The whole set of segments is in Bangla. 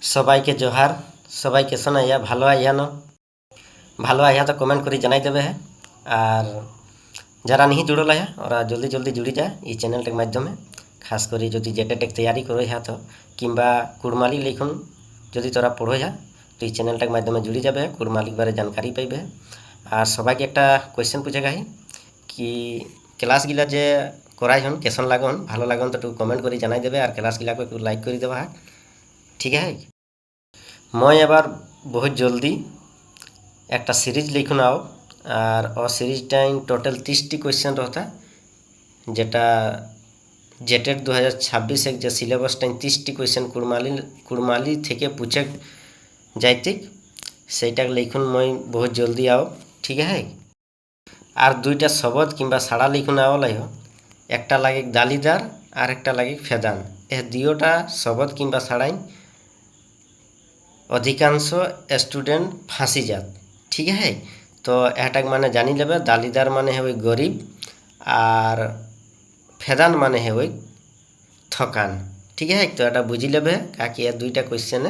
সবাইকে জোহার। সবাই কেসন আইয়া ভালো আইয়া ন ভালো আইয়া তো কমেন্ট করে জানাই দেবে হ্যাঁ। আর যারা नहीं जुड़ल है ওরা জলদি জলদি जुड़ी যায় এই চ্যানেলটার মাধ্যমে। খাস করে যদি জেটেটেক তৈয়ারি করে হ্যাঁ তো কিংবা কুড়মালি লিখুন যদি তোরা পড়ো হ্যাঁ তো এই চ্যানেলটার মাধ্যমে जुड़ी যাবে কুড়মালিক বারে জানকারি পাইবে। আর সবাইকে একটা কোয়েশ্চেন पूछे গাই কি ক্লাসগুলা যে করাই হন কেসন লাগন ভালো লাগন তো একটু কমেন্ট করে জানাই দেবে আর ক্লাসগুলাকে একটু লাইক করে দেবা হ্যাঁ। ঠিক আছে मैं এবার बहुत जल्दी একটা সিরিজ লিখুন आओ আর ও সিরিজটাই টোটাল 30টি কোয়েশ্চেন रहता যেটা জেটের 2026 এক যে সিলেবাসটাই 30টি কোয়েশ্চেন কুড়মালি থেকে पूछे যাইতে সেইটা লিখুন मैं बहुत जल्दी आओ। ठीक है আর দুইটা শব্দ কিংবা সাড়া লিখুন आओ লাইও একটা লাগে দালিদার আর একটা লাগে ফেদান এ দুইটা শব্দ কিংবা সাড়াই अधिकांश स्टूडेंट फांसी जात। ठीक है तो एटाक माने जानी लेबे दालीदार माने है गरीब और फेदान माने है थकान। ठीक है तो एटा बुझी लेबे काकि ये दुईटा क्वेश्चन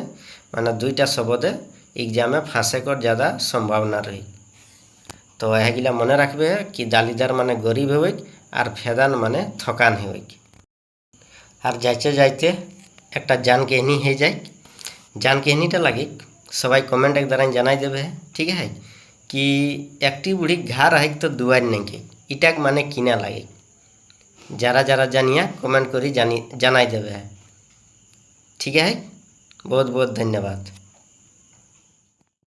माने दुईटा शब्दे एग्जामे फांसेकर ज़्यादा सम्भावना रही। तो यहगिला मने रखबे कि दालीदार माने गरीब है और फेदान माने थकान है। और जाइते जाइते एक जान कहनी है जाए जान कहनीटा लगे सबाई कमेंट एक द्वारा जानाई देवे। ठीक है कि एकटी बुढ़ी घार है तो दुआर नहीं इटाक माने किना लगे जरा जरा जानिया कमेंट करी जानाई देवे। ठीक है बहुत बहुत धन्यवाद।